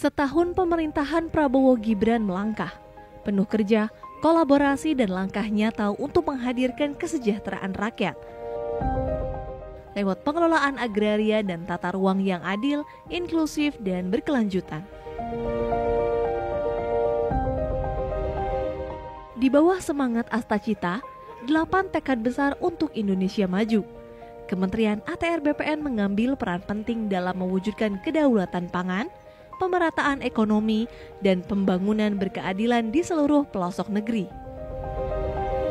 Setahun pemerintahan Prabowo Gibran melangkah, penuh kerja, kolaborasi dan langkah nyata untuk menghadirkan kesejahteraan rakyat. Lewat pengelolaan agraria dan tata ruang yang adil, inklusif dan berkelanjutan. Di bawah semangat Astacita, 8 tekad besar untuk Indonesia maju. Kementerian ATR BPN mengambil peran penting dalam mewujudkan kedaulatan pangan, pemerataan ekonomi, dan pembangunan berkeadilan di seluruh pelosok negeri.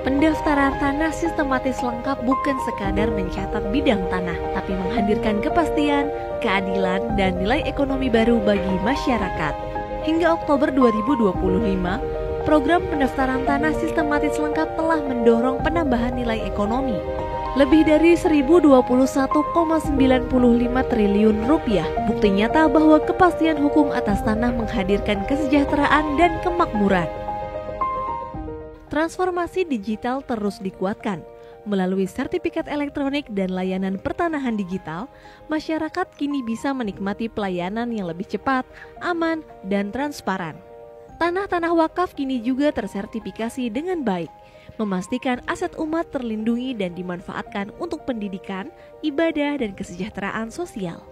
Pendaftaran tanah sistematis lengkap bukan sekadar mencatat bidang tanah, tapi menghadirkan kepastian, keadilan, dan nilai ekonomi baru bagi masyarakat. Hingga Oktober 2025, program pendaftaran tanah sistematis lengkap telah mendorong penambahan nilai ekonomi. Lebih dari 1.021,95 triliun rupiah, bukti nyata bahwa kepastian hukum atas tanah menghadirkan kesejahteraan dan kemakmuran. Transformasi digital terus dikuatkan. Melalui sertifikat elektronik dan layanan pertanahan digital, masyarakat kini bisa menikmati pelayanan yang lebih cepat, aman, dan transparan. Tanah-tanah wakaf kini juga tersertifikasi dengan baik, memastikan aset umat terlindungi dan dimanfaatkan untuk pendidikan, ibadah, dan kesejahteraan sosial.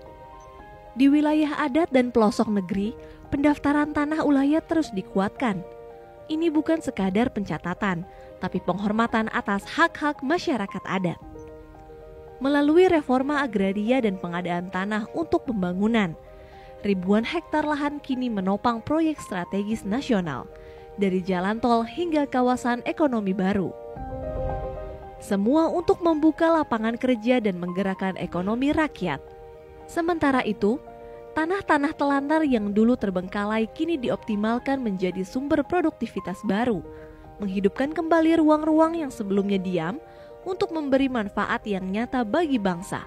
Di wilayah adat dan pelosok negeri, pendaftaran tanah ulayat terus dikuatkan. Ini bukan sekadar pencatatan, tapi penghormatan atas hak-hak masyarakat adat. Melalui reforma agraria dan pengadaan tanah untuk pembangunan, ribuan hektar lahan kini menopang proyek strategis nasional, dari jalan tol hingga kawasan ekonomi baru. Semua untuk membuka lapangan kerja dan menggerakkan ekonomi rakyat. Sementara itu, tanah-tanah telantar yang dulu terbengkalai kini dioptimalkan menjadi sumber produktivitas baru, menghidupkan kembali ruang-ruang yang sebelumnya diam untuk memberi manfaat yang nyata bagi bangsa.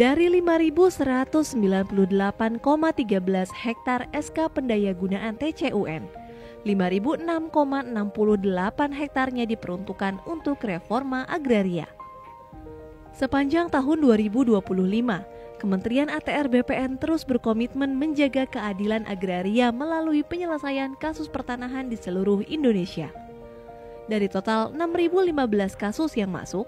Dari 5.198,13 hektar SK Pendayagunaan TCUN, 5.006,68 hektarnya diperuntukkan untuk reforma agraria. Sepanjang tahun 2025, Kementerian ATR BPN terus berkomitmen menjaga keadilan agraria melalui penyelesaian kasus pertanahan di seluruh Indonesia. Dari total 6.015 kasus yang masuk,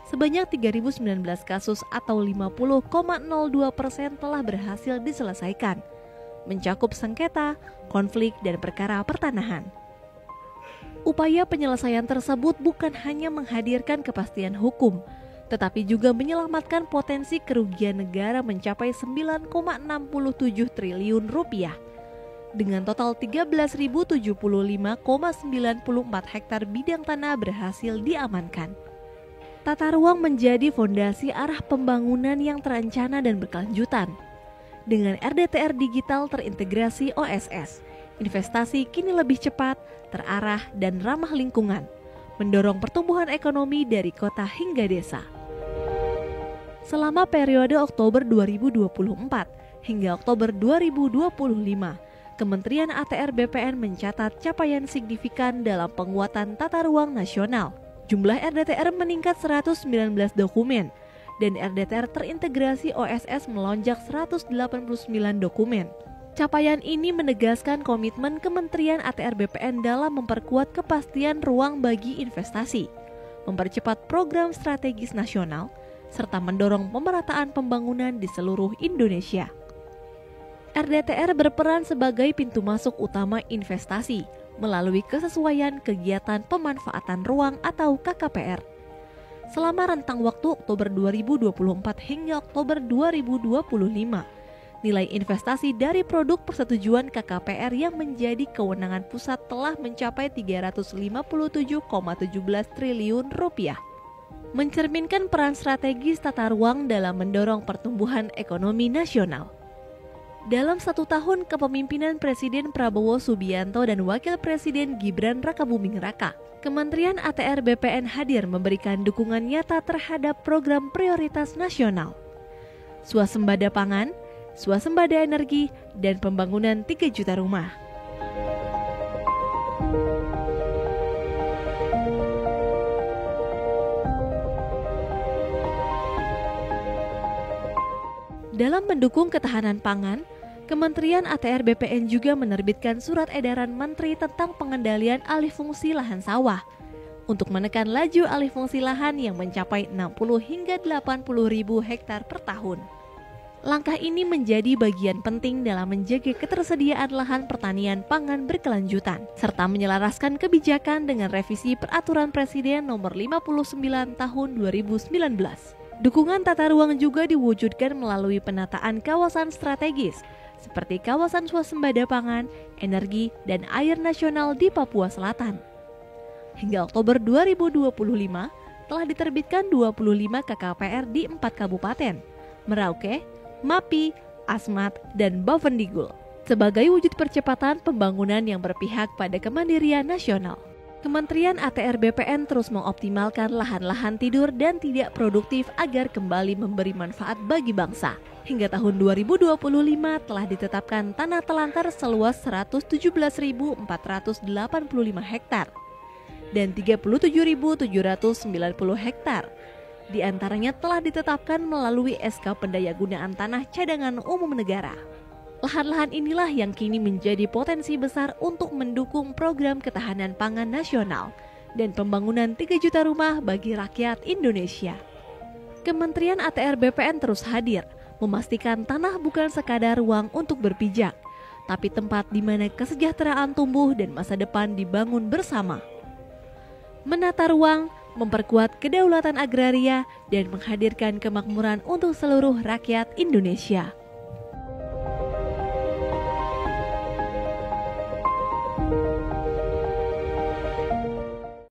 sebanyak 3.019 kasus atau 50,02% telah berhasil diselesaikan, mencakup sengketa, konflik, dan perkara pertanahan. Upaya penyelesaian tersebut bukan hanya menghadirkan kepastian hukum, tetapi juga menyelamatkan potensi kerugian negara mencapai 9,67 triliun rupiah. Dengan total 13.075,94 hektar bidang tanah berhasil diamankan. Tata ruang menjadi fondasi arah pembangunan yang terencana dan berkelanjutan. Dengan RDTR digital terintegrasi OSS, investasi kini lebih cepat, terarah, dan ramah lingkungan, mendorong pertumbuhan ekonomi dari kota hingga desa. Selama periode Oktober 2024 hingga Oktober 2025, Kementerian ATR BPN mencatat capaian signifikan dalam penguatan tata ruang nasional. Jumlah RDTR meningkat 119 dokumen, dan RDTR terintegrasi OSS melonjak 189 dokumen. Capaian ini menegaskan komitmen Kementerian ATR BPN dalam memperkuat kepastian ruang bagi investasi, mempercepat program strategis nasional, serta mendorong pemerataan pembangunan di seluruh Indonesia. RDTR berperan sebagai pintu masuk utama investasi melalui kesesuaian kegiatan pemanfaatan ruang atau KKPR. Selama rentang waktu Oktober 2024 hingga Oktober 2025, nilai investasi dari produk persetujuan KKPR yang menjadi kewenangan pusat telah mencapai 357,17 triliun rupiah. Mencerminkan peran strategis tata ruang dalam mendorong pertumbuhan ekonomi nasional. Dalam 1 tahun kepemimpinan Presiden Prabowo Subianto dan Wakil Presiden Gibran Rakabuming Raka, Kementerian ATR BPN hadir memberikan dukungan nyata terhadap program prioritas nasional, swasembada pangan, swasembada energi, dan pembangunan 3 juta rumah. Dalam mendukung ketahanan pangan, Kementerian ATR BPN juga menerbitkan surat edaran Menteri tentang pengendalian alih fungsi lahan sawah untuk menekan laju alih fungsi lahan yang mencapai 60 hingga 80 ribu hektar per tahun. Langkah ini menjadi bagian penting dalam menjaga ketersediaan lahan pertanian pangan berkelanjutan, serta menyelaraskan kebijakan dengan revisi Peraturan Presiden Nomor 59 Tahun 2019. Dukungan tata ruang juga diwujudkan melalui penataan kawasan strategis, seperti kawasan swasembada pangan, energi, dan air nasional di Papua Selatan. Hingga Oktober 2025, telah diterbitkan 25 KKPR di 4 kabupaten, Merauke, Mapi, Asmat, dan Bovendigul, sebagai wujud percepatan pembangunan yang berpihak pada kemandirian nasional. Kementerian ATR BPN terus mengoptimalkan lahan-lahan tidur dan tidak produktif agar kembali memberi manfaat bagi bangsa. Hingga tahun 2025 telah ditetapkan tanah telantar seluas 117.485 hektar dan 37.790 hektar. Di antaranya telah ditetapkan melalui SK Pendayagunaan Tanah Cadangan Umum Negara. Lahan-lahan inilah yang kini menjadi potensi besar untuk mendukung program ketahanan pangan nasional dan pembangunan 3 juta rumah bagi rakyat Indonesia. Kementerian ATR BPN terus hadir, memastikan tanah bukan sekadar ruang untuk berpijak, tapi tempat di mana kesejahteraan tumbuh dan masa depan dibangun bersama. Menata ruang, memperkuat kedaulatan agraria, dan menghadirkan kemakmuran untuk seluruh rakyat Indonesia.